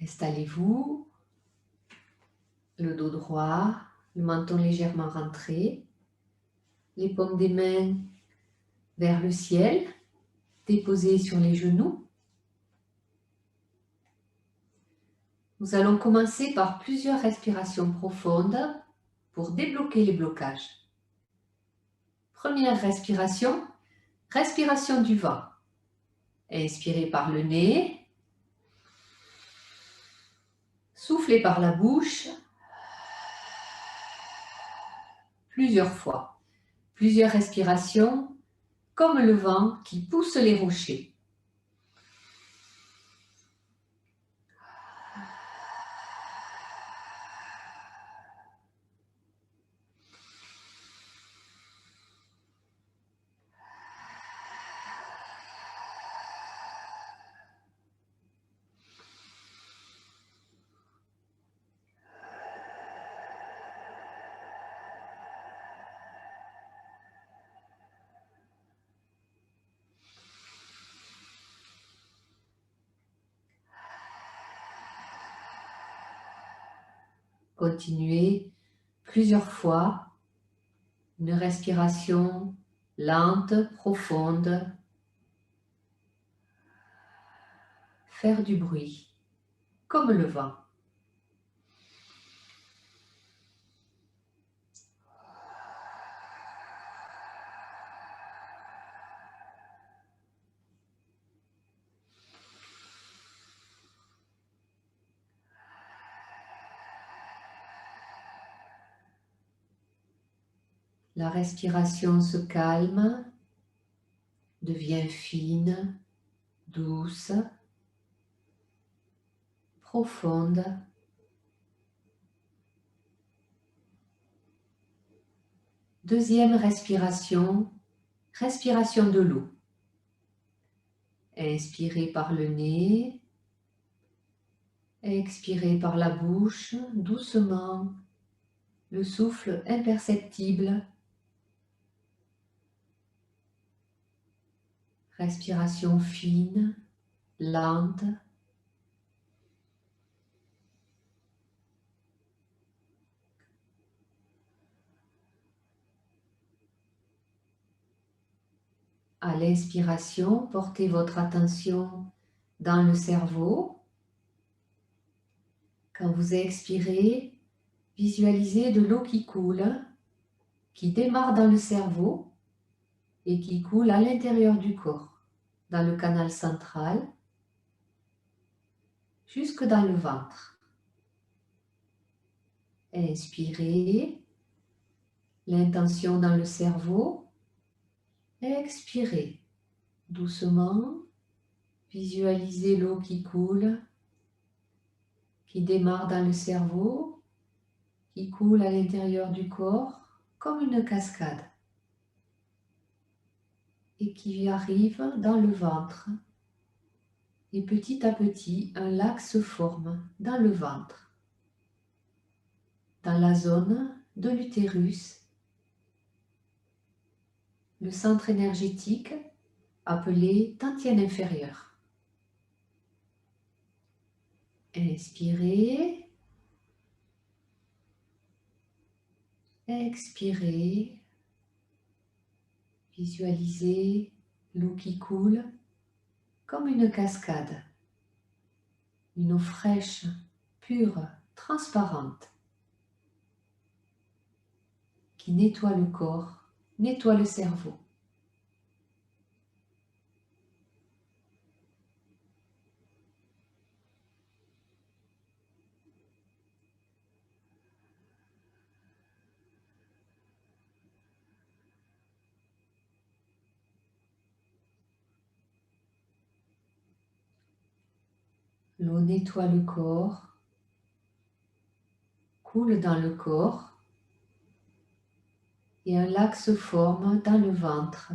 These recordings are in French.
Installez-vous, le dos droit, le menton légèrement rentré, les paumes des mains vers le ciel, déposées sur les genoux. Nous allons commencer par plusieurs respirations profondes pour débloquer les blocages. Première respiration, respiration du vent. Inspirez par le nez, soufflez par la bouche, plusieurs fois. Plusieurs respirations, comme le vent qui pousse les rochers. Continuez plusieurs fois une respiration lente, profonde. Faire du bruit, comme le vent. La respiration se calme, devient fine, douce, profonde. Deuxième respiration, respiration de l'eau. Inspirez par le nez, expirez par la bouche, doucement, le souffle imperceptible. Respiration fine, lente. À l'inspiration, portez votre attention dans le cerveau. Quand vous expirez, visualisez de l'eau qui coule, qui démarre dans le cerveau et qui coule à l'intérieur du corps, dans le canal central, jusque dans le ventre. Inspirez, l'intention dans le cerveau. Expirez, doucement, visualisez l'eau qui coule, qui démarre dans le cerveau, qui coule à l'intérieur du corps comme une cascade et qui arrive dans le ventre. Et petit à petit, un lac se forme dans le ventre, dans la zone de l'utérus, le centre énergétique appelé Dantian inférieur. Inspirez, expirez, visualisez l'eau qui coule comme une cascade, une eau fraîche, pure, transparente, qui nettoie le corps, nettoie le cerveau. L'eau nettoie le corps, coule dans le corps et un lac se forme dans le ventre.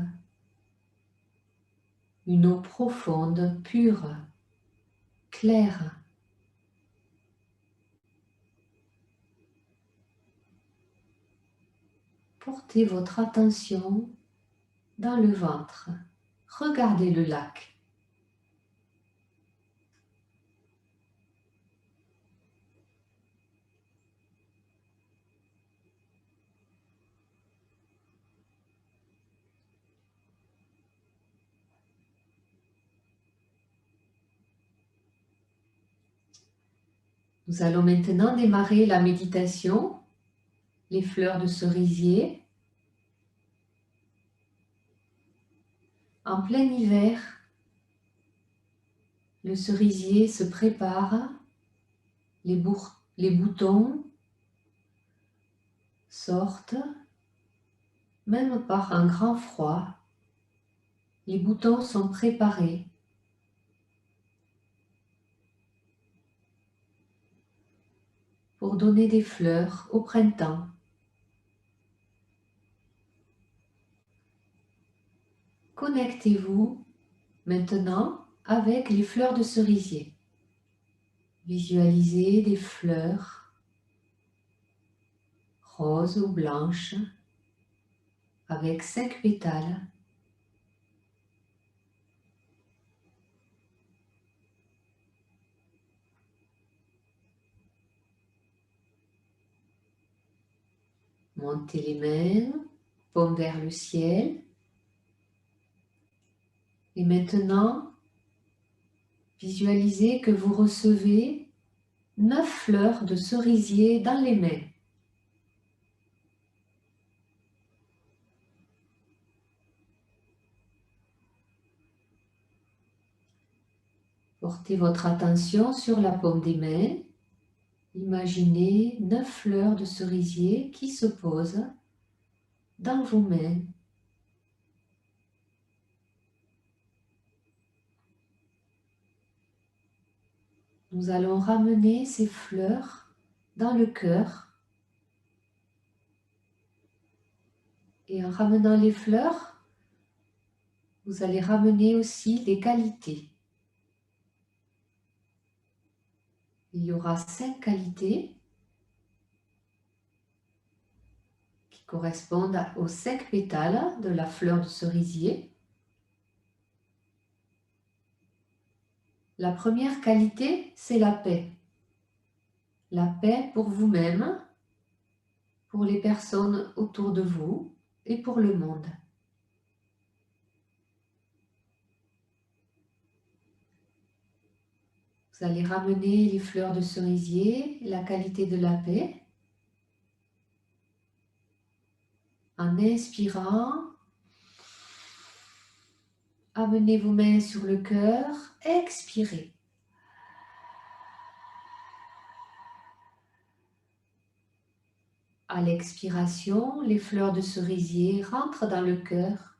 Une eau profonde, pure, claire. Portez votre attention dans le ventre. Regardez le lac. Nous allons maintenant démarrer la méditation, les fleurs de cerisier. En plein hiver, le cerisier se prépare, les boutons sortent, même par un grand froid. Les boutons sont préparés. Pour donner des fleurs au printemps. Connectez-vous maintenant avec les fleurs de cerisier. Visualisez des fleurs roses ou blanches avec 5 pétales. Montez les mains, paumes vers le ciel. Et maintenant, visualisez que vous recevez 9 fleurs de cerisier dans les mains. Portez votre attention sur la paume des mains. Imaginez 9 fleurs de cerisier qui se posent dans vos mains. Nous allons ramener ces fleurs dans le cœur. Et en ramenant les fleurs, vous allez ramener aussi les qualités. Il y aura 5 qualités qui correspondent aux 5 pétales de la fleur de cerisier. La première qualité, c'est la paix. La paix pour vous-même, pour les personnes autour de vous et pour le monde. Vous allez ramener les fleurs de cerisier, la qualité de la paix. En inspirant, amenez vos mains sur le cœur, expirez. À l'expiration, les fleurs de cerisier rentrent dans le cœur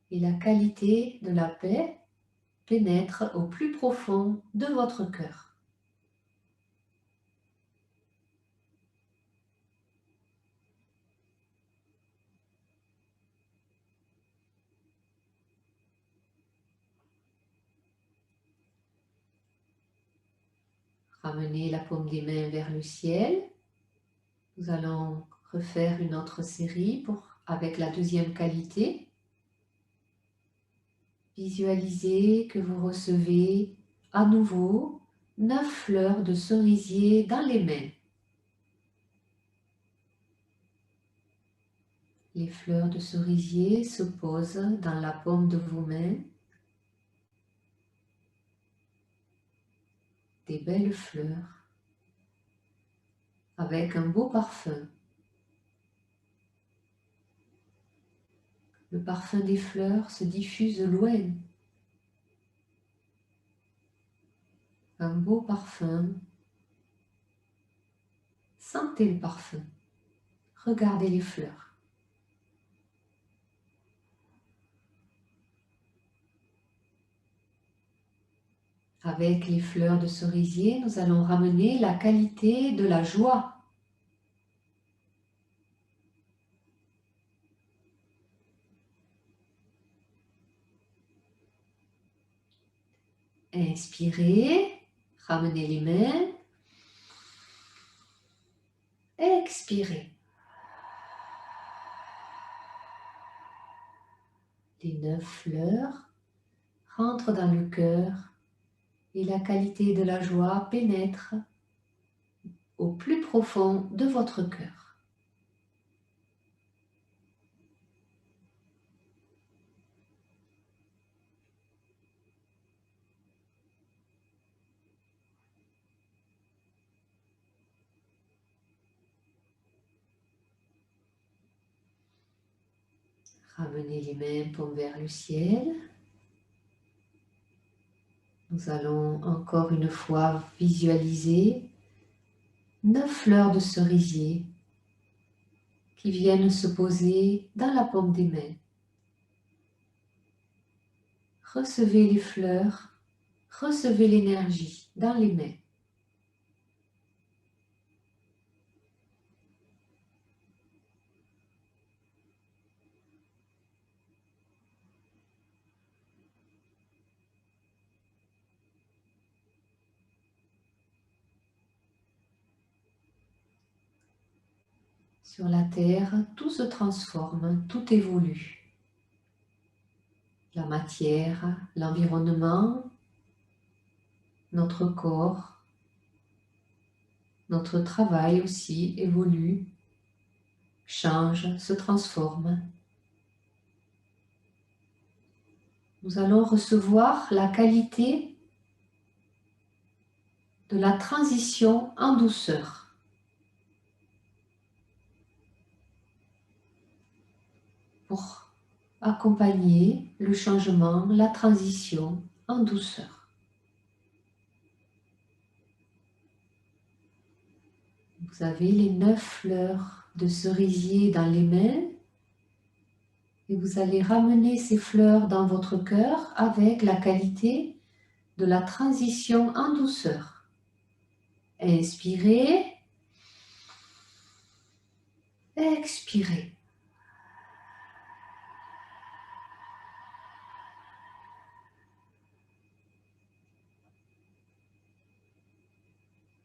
et la qualité de la paix pénètre au plus profond de votre cœur. Ramenez la paume des mains vers le ciel. Nous allons refaire une autre série avec la deuxième qualité. Visualisez que vous recevez à nouveau 9 fleurs de cerisier dans les mains. Les fleurs de cerisier se posent dans la paume de vos mains. Des belles fleurs avec un beau parfum. Le parfum des fleurs se diffuse loin. Un beau parfum. Sentez le parfum. Regardez les fleurs. Avec les fleurs de cerisier, nous allons ramener la qualité de la joie. Inspirez, ramenez les mains. Expirez. Les 9 fleurs rentrent dans le cœur et la qualité de la joie pénètre au plus profond de votre cœur. Ramenez les mains paumes vers le ciel. Nous allons encore une fois visualiser 9 fleurs de cerisier qui viennent se poser dans la paume des mains. Recevez les fleurs, recevez l'énergie dans les mains. Sur la terre, tout se transforme, tout évolue. La matière, l'environnement, notre corps, notre travail aussi évolue, change, se transforme. Nous allons recevoir la qualité de la transition en douceur. Pour accompagner le changement, la transition en douceur. Vous avez les 9 fleurs de cerisier dans les mains et vous allez ramener ces fleurs dans votre cœur avec la qualité de la transition en douceur. Inspirez, expirez.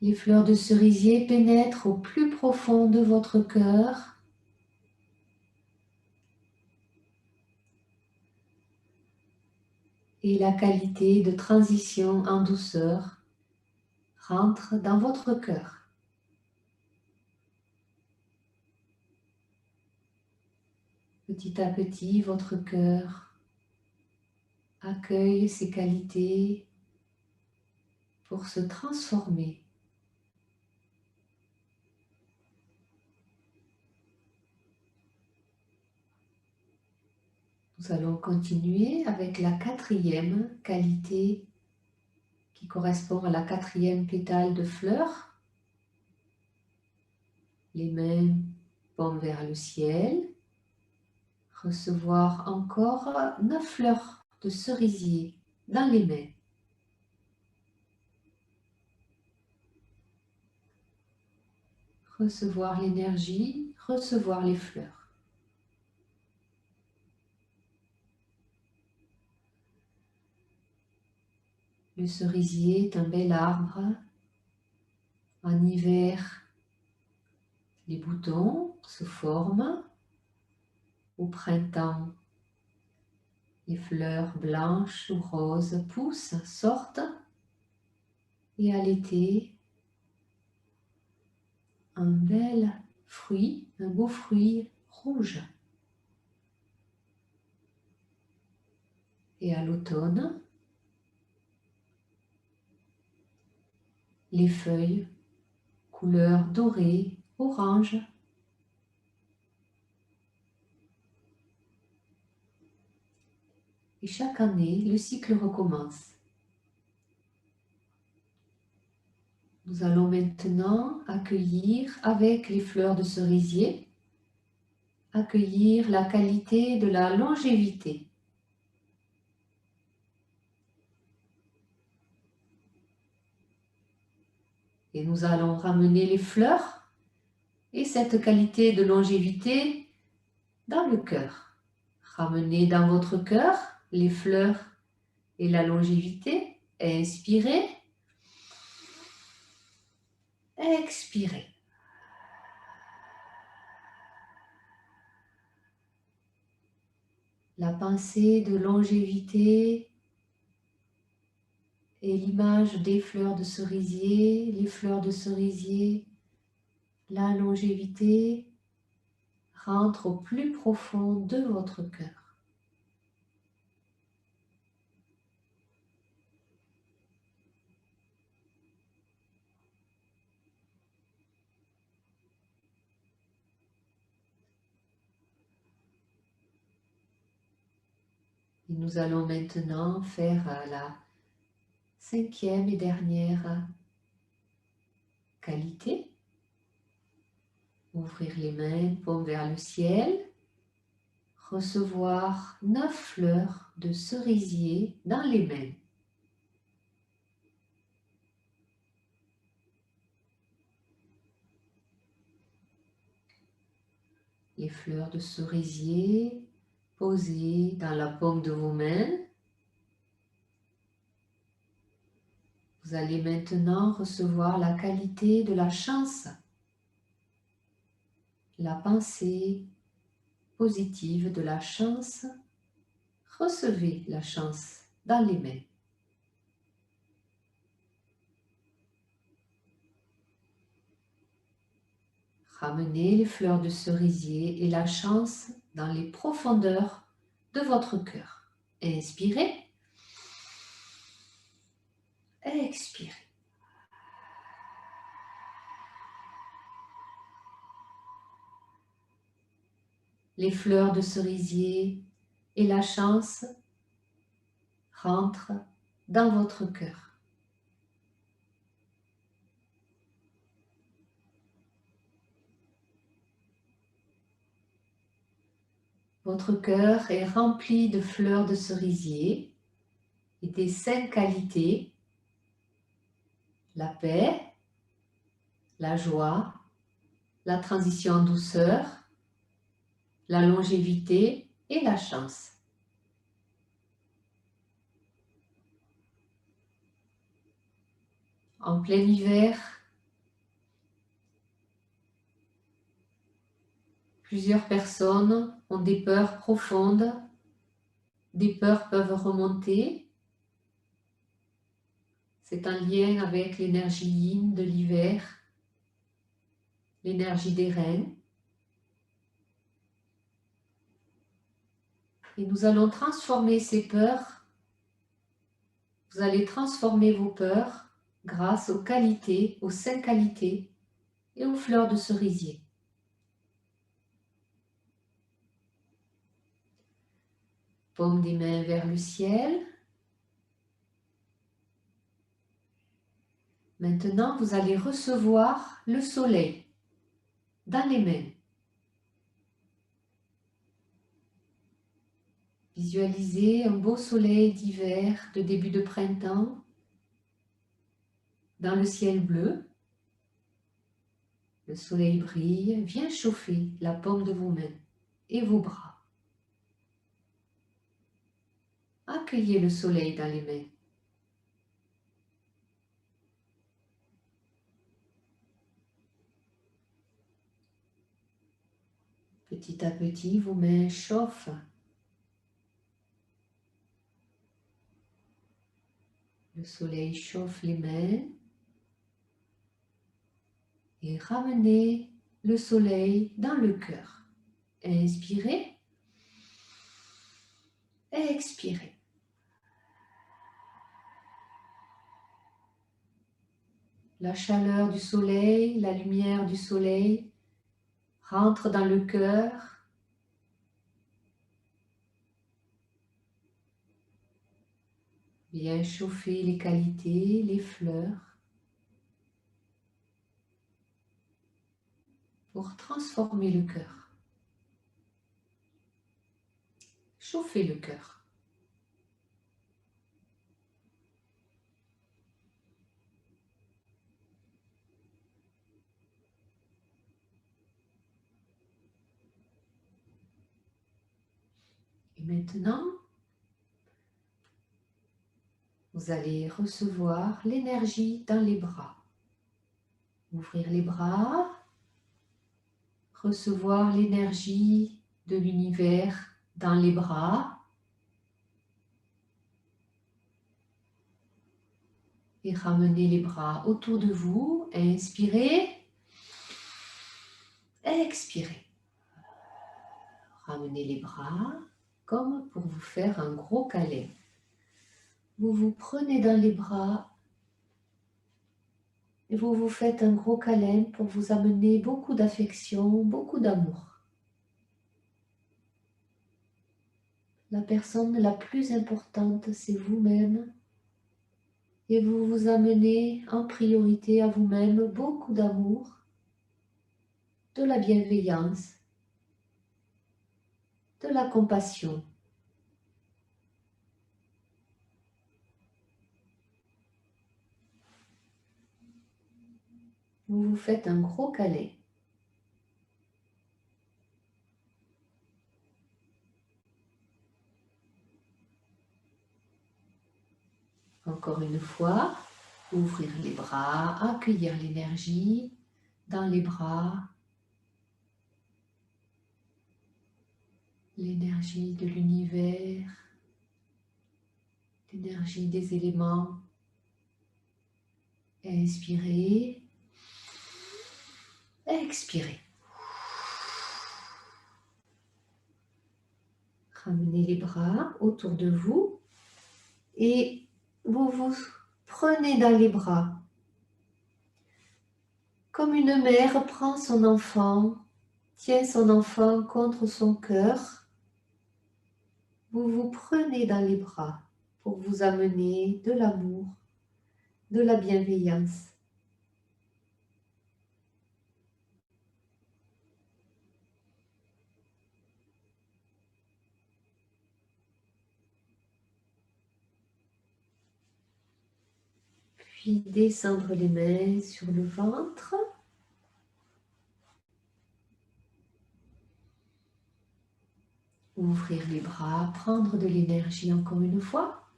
Les fleurs de cerisier pénètrent au plus profond de votre cœur. Et la qualité de transition en douceur rentre dans votre cœur. Petit à petit, votre cœur accueille ces qualités pour se transformer. Nous allons continuer avec la 4e qualité qui correspond à la 4e pétale de fleur. Les mains paumes vers le ciel. Recevoir encore 9 fleurs de cerisier dans les mains. Recevoir l'énergie, recevoir les fleurs. Le cerisier est un bel arbre. En hiver, les boutons se forment. Au printemps, les fleurs blanches ou roses poussent, sortent. Et à l'été, un bel fruit, un beau fruit rouge. Et à l'automne, les feuilles couleur dorée, orange. Et chaque année, le cycle recommence. Nous allons maintenant accueillir avec les fleurs de cerisier, accueillir la qualité de la longévité. Et nous allons ramener les fleurs et cette qualité de longévité dans le cœur. Ramenez dans votre cœur les fleurs et la longévité. Inspirez. Expirez. La pensée de longévité et l'image des fleurs de cerisier, les fleurs de cerisier, la longévité rentre au plus profond de votre cœur. Et nous allons maintenant faire la cinquième et dernière qualité. Ouvrir les mains, paume vers le ciel. Recevoir 9 fleurs de cerisier dans les mains. Les fleurs de cerisier posées dans la paume de vos mains. Vous allez maintenant recevoir la qualité de la chance, la pensée positive de la chance. Recevez la chance dans les mains. Ramenez les fleurs de cerisier et la chance dans les profondeurs de votre cœur. Inspirez. Expirez. Les fleurs de cerisier et la chance rentrent dans votre cœur. Votre cœur est rempli de fleurs de cerisier et des 5 qualités: la paix, la joie, la transition en douceur, la longévité et la chance. En plein hiver, plusieurs personnes ont des peurs profondes. Des peurs peuvent remonter. C'est un lien avec l'énergie yin de l'hiver, l'énergie des reines. Et nous allons transformer ces peurs. Vous allez transformer vos peurs grâce aux qualités, aux 5 qualités et aux fleurs de cerisier. Paume des mains vers le ciel. Maintenant, vous allez recevoir le soleil dans les mains. Visualisez un beau soleil d'hiver, de début de printemps, dans le ciel bleu. Le soleil brille, vient chauffer la paume de vos mains et vos bras. Accueillez le soleil dans les mains. Petit à petit, vos mains chauffent. Le soleil chauffe les mains. Et ramenez le soleil dans le cœur. Inspirez. Expirez. La chaleur du soleil, la lumière du soleil rentre dans le cœur. Vient chauffer les qualités, les fleurs, pour transformer le cœur. Chauffez le cœur. Et maintenant, vous allez recevoir l'énergie dans les bras. Ouvrir les bras, recevoir l'énergie de l'univers dans les bras et ramener les bras autour de vous. Inspirez, expirez. Ramenez les bras comme pour vous faire un gros câlin. Vous vous prenez dans les bras et vous vous faites un gros câlin pour vous amener beaucoup d'affection, beaucoup d'amour. La personne la plus importante, c'est vous-même. Et vous vous amenez en priorité à vous-même beaucoup d'amour, de la bienveillance, de la compassion. Vous vous faites un gros câlin. Encore une fois, ouvrir les bras, accueillir l'énergie dans les bras, l'énergie de l'univers, l'énergie des éléments. Inspirez, expirez. Ramenez les bras autour de vous et vous vous prenez dans les bras. Comme une mère prend son enfant, tient son enfant contre son cœur, vous vous prenez dans les bras pour vous amener de l'amour, de la bienveillance. Puis descendre les mains sur le ventre. Ouvrir les bras, prendre de l'énergie encore une fois.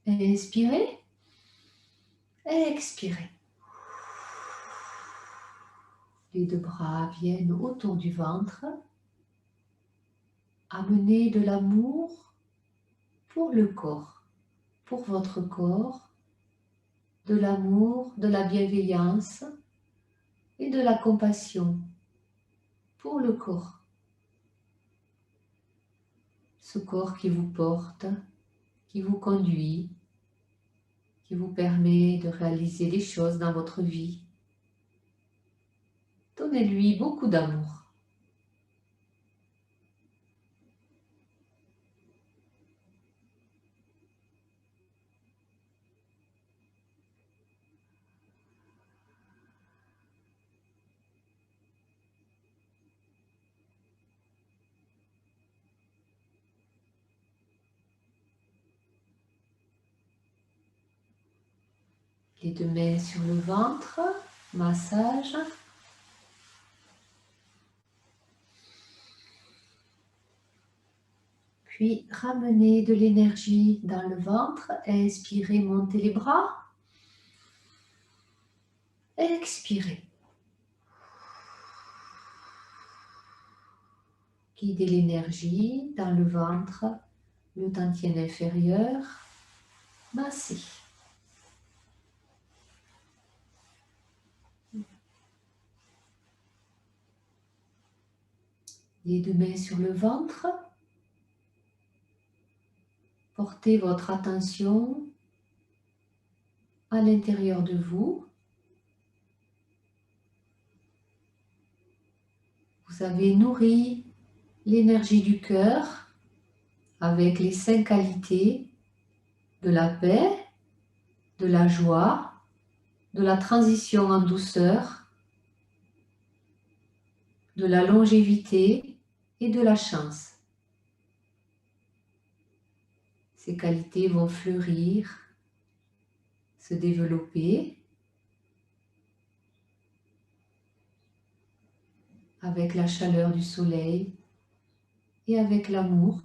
Inspirez. Expirez. Les deux bras viennent autour du ventre. Amenez de l'amour pour le corps, pour votre corps, de l'amour, de la bienveillance et de la compassion pour le corps. Ce corps qui vous porte, qui vous conduit, qui vous permet de réaliser des choses dans votre vie. Donnez-lui beaucoup d'amour. Les deux mains sur le ventre, massage. Puis ramenez de l'énergie dans le ventre. Inspirez, montez les bras. Expirez. Guidez l'énergie dans le ventre, le dantian inférieur. Massez. Les deux mains sur le ventre. Portez votre attention à l'intérieur de vous. Vous avez nourri l'énergie du cœur avec les 5 qualités de la paix, de la joie, de la transition en douceur, de la longévité et de la chance. Ces qualités vont fleurir, se développer avec la chaleur du soleil et avec l'amour